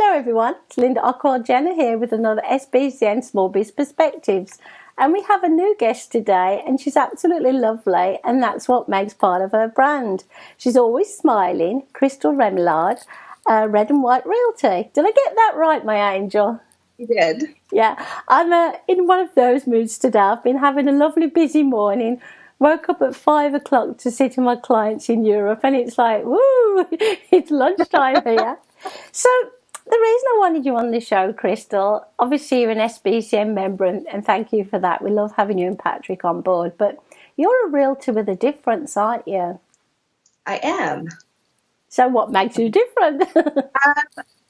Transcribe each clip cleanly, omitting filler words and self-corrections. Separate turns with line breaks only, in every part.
Hello everyone, it's Linda Ockwell-Jenner here with another SBCN Small Biz Perspectives. And we have a new guest today and she's absolutely lovely and that's what makes part of her brand. She's always smiling, Crystal Remillard, Red and White Realty. Did I get that right, my angel?
You did.
Yeah, I'm in one of those moods today. I've been having a lovely busy morning. Woke up at 5 o'clock to see to my clients in Europe and it's like, woo, it's lunchtime here. So the reason I wanted you on the show, Crystal, obviously you're an SBCN member and thank you for that. We love having you and Patrick on board, but you're a realtor with a difference, aren't you?
I am.
So what makes you different?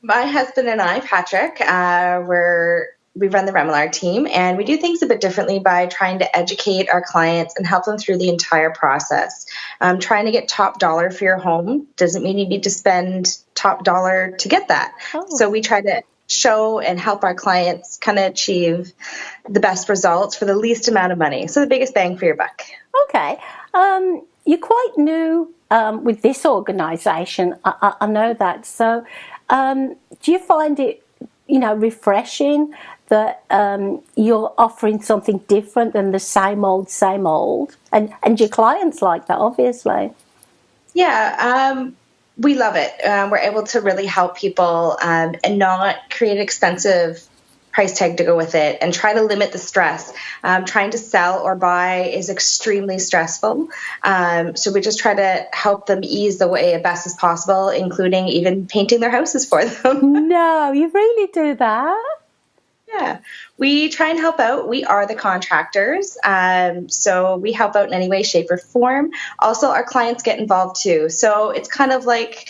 My husband and I, Patrick, we run the Remillard team, and we do things a bit differently by trying to educate our clients and help them through the entire process. Trying to get top dollar for your home doesn't mean you need to spend top dollar to get that.
Oh.
So we try to show and help our clients kind of achieve the best results for the least amount of money. So the biggest bang for your buck.
Okay. You're quite new with this organisation. I know that. So do you find it, refreshing that you're offering something different than the same old? And your clients like that, obviously.
Yeah, we love it. We're able to really help people and not create an expensive price tag to go with it and try to limit the stress. Trying to sell or buy is extremely stressful. So we just try to help them ease the way as best as possible, including even painting their houses for them.
No, you really do that?
Yeah, we try and help out. We are the contractors, so we help out in any way, shape, or form. Also, our clients get involved too. So it's kind of like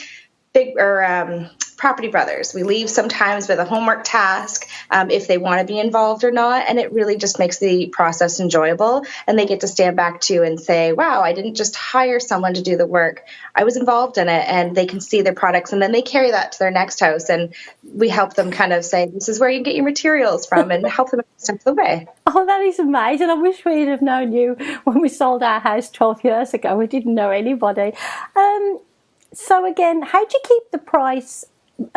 Property Brothers. We leave sometimes with a homework task if they want to be involved or not, and it really just makes the process enjoyable. And they get to stand back to and say, wow, I didn't just hire someone to do the work. I was involved in it, and they can see their products, and then they carry that to their next house, and we help them kind of say, this is where you can get your materials from, and help them step the way.
Oh, that is amazing. I wish we'd have known you when we sold our house 12 years ago. We didn't know anybody. So again, how do you keep the price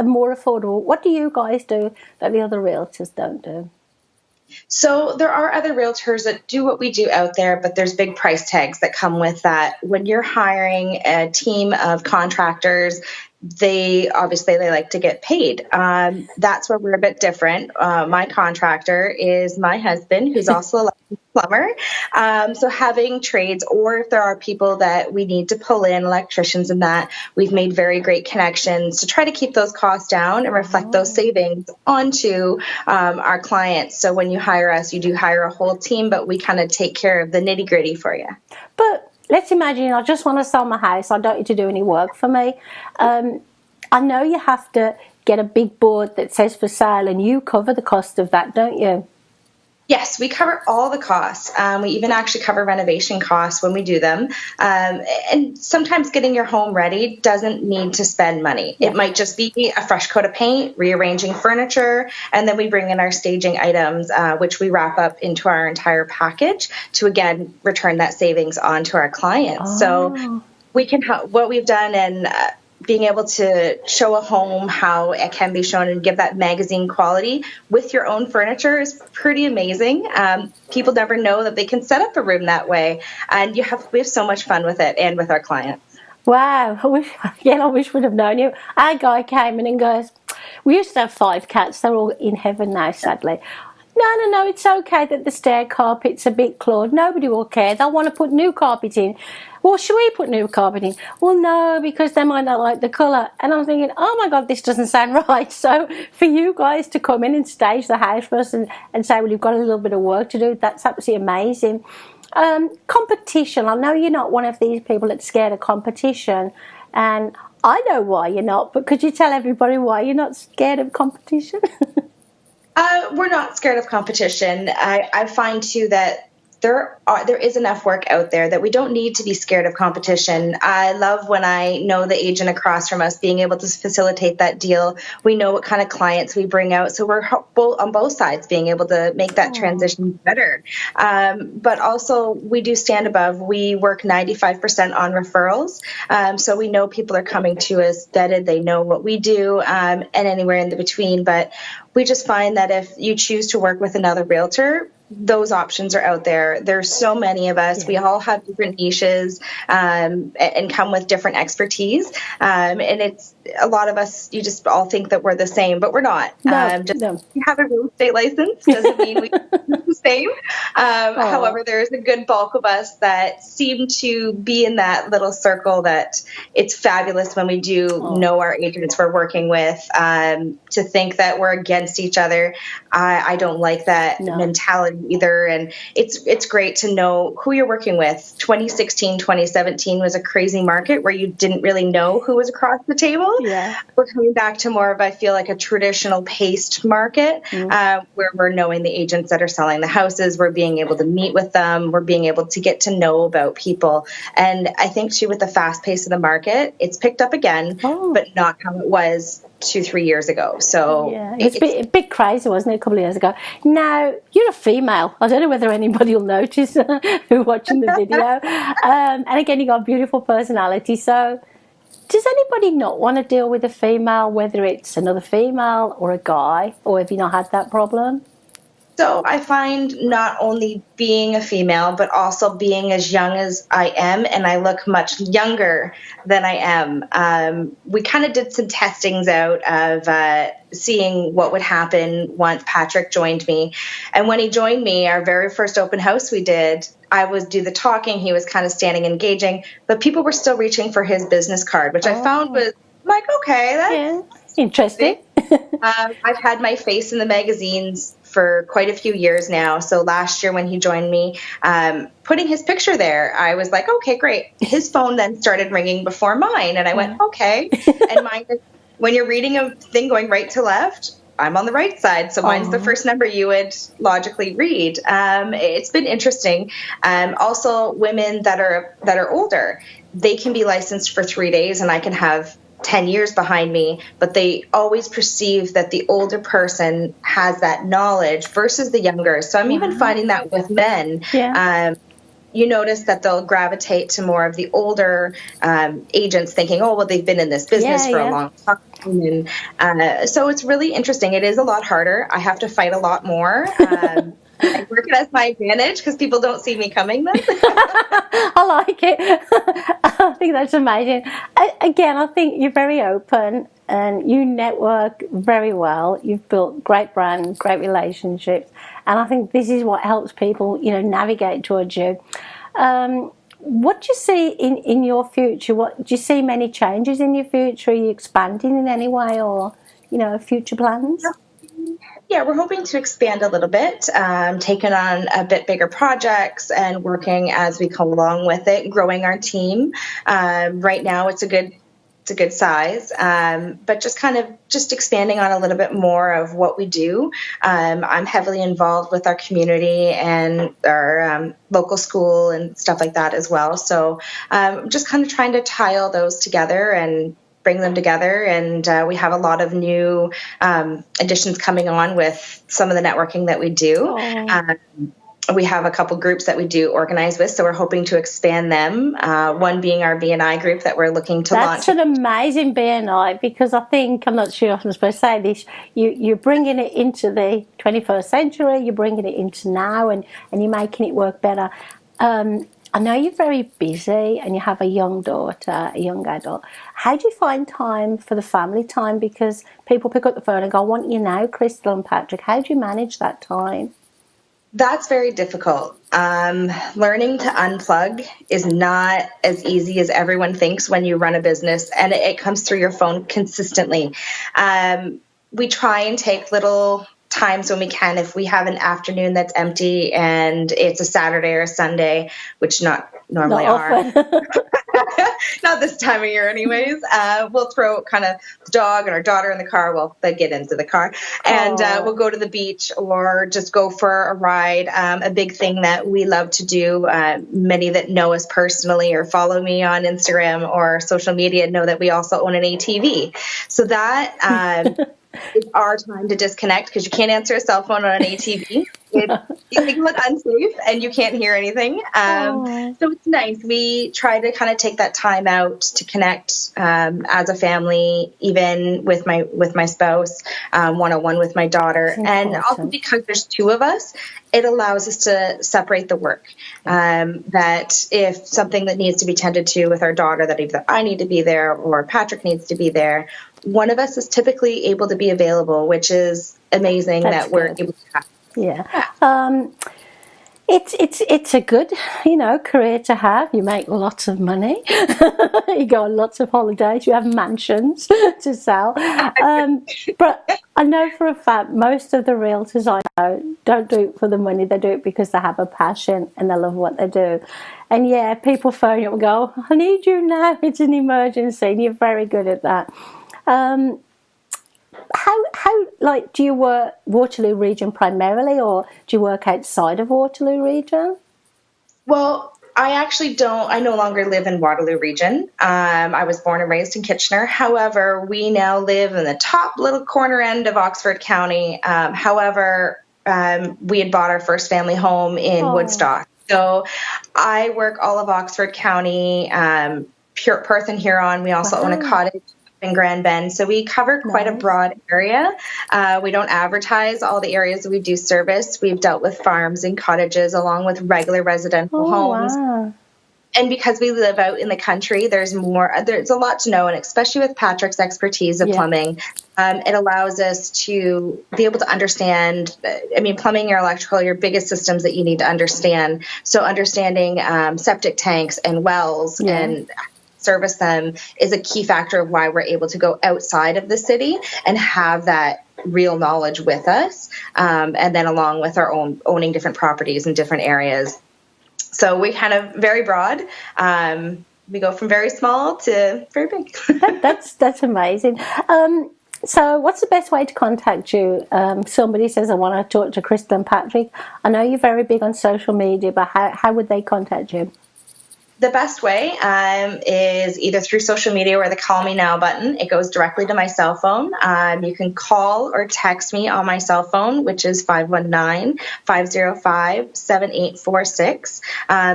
more affordable? What do you guys do that the other realtors don't do?
So there are other realtors that do what we do out there, but there's big price tags that come with that. When you're hiring a team of contractors, they like to get paid. That's where we're a bit different. My contractor is my husband, who's also a licensed plumber. So having trades, or if there are people that we need to pull in, electricians and that, we've made very great connections to try to keep those costs down and reflect those savings onto our clients. So when you hire us, you do hire a whole team, but we kind of take care of the nitty gritty for you.
But let's imagine I just want to sell my house. I don't need to do any work for me. I know you have to get a big board that says for sale, and you cover the cost of that, don't you?
Yes, we cover all the costs. We even actually cover renovation costs when we do them. And sometimes getting your home ready doesn't need to spend money. Yeah. It might just be a fresh coat of paint, rearranging furniture, and then we bring in our staging items, which we wrap up into our entire package to, again, return that savings on to our clients. Oh. So we can what we've done and being able to show a home how it can be shown and give that magazine quality with your own furniture is pretty amazing. People never know that they can set up a room that way, and we have so much fun with it and with our clients.
Wow, I wish we'd have known you. Our guy came in and goes, we used to have 5 cats, they're all in heaven now, sadly. No, it's okay that the stair carpet's a bit clawed. Nobody will care. They'll want to put new carpet in. Well, should we put new carpet in? Well, no, because they might not like the colour. And I'm thinking, oh my God, this doesn't sound right. So for you guys to come in and stage the house for us and say, well, you've got a little bit of work to do, that's absolutely amazing. Competition. I know you're not one of these people that's scared of competition. And I know why you're not, but could you tell everybody why you're not scared of competition?
We're not scared of competition. I find too that there is enough work out there that we don't need to be scared of competition. I love when I know the agent across from us being able to facilitate that deal. We know what kind of clients we bring out, so we're on both sides being able to make that transition better. But also, we do stand above. We work 95% on referrals, so we know people are coming to us vetted. They know what we do, and anywhere in the between. But we just find that if you choose to work with another realtor, those options are out there. There's so many of us. Yeah. We all have different niches and come with different expertise. And it's a lot of us, you just all think that we're the same, but we're not.
No.
We have a real estate license doesn't mean we're the same. However, there's a good bulk of us that seem to be in that little circle that it's fabulous when we do know our agents we're working with. To think that we're against each other, I don't like that mentality either. And it's great to know who you're working with. 2016, 2017 was a crazy market where you didn't really know who was across the table.
Yeah.
We're coming back to more of, I feel like, a traditional paced market where we're knowing the agents that are selling the houses. We're being able to meet with them. We're being able to get to know about people. And I think too, with the fast pace of the market, it's picked up again, but not how it was 2-3 years ago. So
yeah, it's a bit crazy, wasn't it, a couple of years ago? Now, you're a female. I don't know whether anybody will notice who's watching the video. And again, you got a beautiful personality. So does anybody not want to deal with a female, whether it's another female or a guy, or have you not had that problem?
So I find not only being a female, but also being as young as I am, and I look much younger than I am. We kind of did some testings out of seeing what would happen once Patrick joined me. And when he joined me, our very first open house we did, I would do the talking. He was kind of standing engaging, but people were still reaching for his business card, which I found was like, okay, that's
interesting.
I've had my face in the magazines for quite a few years now. So last year when he joined me, putting his picture there, I was like, okay, great. His phone then started ringing before mine. And I went, okay. And mine, when you're reading a thing going right to left, I'm on the right side. So mine's the first number you would logically read. It's been interesting. Also, women that are older, they can be licensed for 3 days and I can have 10 years behind me, but they always perceive that the older person has that knowledge versus the younger. So I'm even finding that with men. Yeah. You notice that they'll gravitate to more of the older agents thinking, oh, well, they've been in this business for a long time. And so it's really interesting. It is a lot harder. I have to fight a lot more. I work it as my advantage because people don't see me coming then.
I like it. I think that's amazing. Again, I think you're very open and you network very well. You've built great brand, great relationships. And I think this is what helps people, navigate towards you. What do you see in your future? Do you see many changes in your future? Are you expanding in any way or, future plans?
Yeah, we're hoping to expand a little bit, taking on a bit bigger projects and working as we come along with it, growing our team. Right now, it's a good size, but just expanding on a little bit more of what we do. I'm heavily involved with our community and our local school and stuff like that as well. So just kind of trying to tie all those together and bring them together. And we have a lot of new additions coming on with some of the networking that we do. We have a couple groups that we do organize with, so we're hoping to expand them. One being our Bni Group that we're looking to launch.
That's an amazing Bni, because I think, I'm not sure if I'm supposed to say this, you're bringing it into the 21st century, you're bringing it into now, and you're making it work better. I know you're very busy and you have a young daughter, a young adult. How do you find time for the family time? Because people pick up the phone and go, I want you now, Crystal and Patrick. How do you manage that time?
That's very difficult. Learning to unplug is not as easy as everyone thinks when you run a business, and it comes through your phone consistently. We try and take little times when we can, if we have an afternoon that's empty and it's a Saturday or a Sunday, which not normally are. Not this time of year anyways. We'll throw kind of the dog and our daughter in the car. Well, they get into the car. And we'll go to the beach or just go for a ride. A big thing that we love to do, many that know us personally or follow me on Instagram or social media know that we also own an ATV. So that it's our time to disconnect because you can't answer a cell phone on an ATV. You can look unsafe and you can't hear anything. So it's nice. We try to kind of take that time out to connect as a family, even with my spouse, one-on-one with my daughter. And also because there's two of us, it allows us to separate the work. That if something that needs to be tended to with our daughter, that either I need to be there or Patrick needs to be there, one of us is typically able to be available, which is amazing. That's that we're good. Able to have.
Yeah. It's a good, career to have. You make lots of money. You go on lots of holidays. You have mansions to sell. But I know for a fact most of the realtors I know don't do it for the money. They do it because they have a passion and they love what they do. And yeah, people phone you and go, I need you now. It's an emergency. And you're very good at that. How do you work Waterloo region primarily, or do you work outside of Waterloo region?
Well, I no longer live in Waterloo region. I was born and raised in Kitchener. However, we now live in the top little corner end of Oxford County. However, we had bought our first family home in Woodstock. So I work all of Oxford County, Perth and Huron. We also own a cottage in Grand Bend. So we cover quite a broad area. We don't advertise all the areas that we do service. We've dealt with farms and cottages along with regular residential homes. Wow. And because we live out in the country, there's a lot to know. And especially with Patrick's expertise of plumbing, it allows us to be able to understand, plumbing or electrical, your biggest systems that you need to understand. So understanding septic tanks and wells and service them is a key factor of why we're able to go outside of the city and have that real knowledge with us, and then along with our owning different properties in different areas. So we kind of very broad. We go from very small to very big.
That's amazing. So what's the best way to contact you? Somebody says, I want to talk to Crystal and Patrick. I know you're very big on social media, but how would they contact you?
The best way is either through social media or the Call Me Now button. It goes directly to my cell phone. You can call or text me on my cell phone, which is 519-505-7846.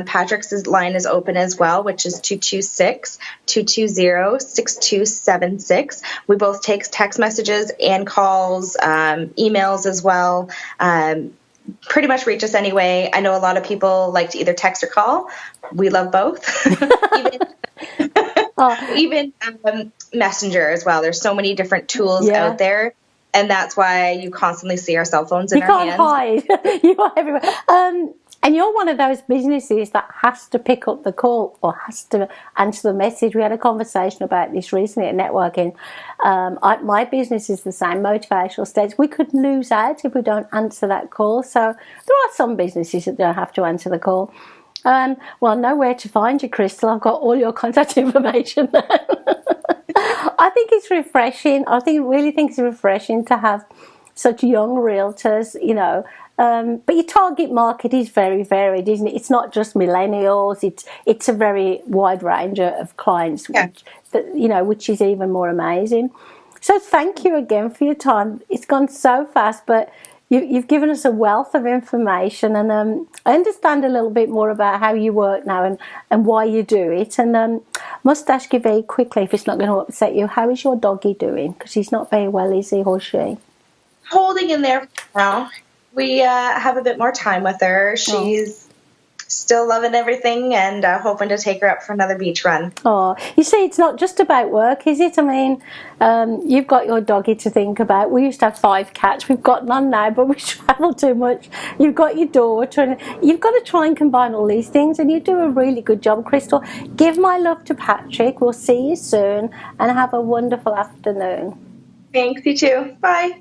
Patrick's line is open as well, which is 226-220-6276. We both take text messages and calls, emails as well. Pretty much reach us anyway. I know a lot of people like to either text or call. We love both. even Messenger as well. There's so many different tools out there, and that's why you constantly see our cell phones in our hands. You
can't hide. You are everywhere. And you're one of those businesses that has to pick up the call or has to answer the message. We had a conversation about this recently at networking. My business is the same, motivational states. We could lose out if we don't answer that call. So there are some businesses that don't have to answer the call. Well, I know where to find you, Crystal. I've got all your contact information there. I think it's refreshing. Really think it's refreshing to have such young realtors, but your target market is very varied, isn't it? It's not just millennials. It's a very wide range of clients, which is even more amazing. So thank you again for your time. It's gone so fast, but you've given us a wealth of information, and I understand a little bit more about how you work now and why you do it. And must ask you very quickly, if it's not going to upset you, how is your doggy doing? Because he's not very well, is he or she?
Holding in there now. We have a bit more time with her. She's still loving everything and hoping to take her up for another beach run.
Oh, you see, it's not just about work, is it? You've got your doggy to think about. We used to have 5 cats. We've got none now, but we travel too much. You've got your daughter, and you've got to try and combine all these things, and you do a really good job, Crystal. Give my love to Patrick. We'll see you soon, and have a wonderful afternoon.
Thanks, you too. Bye.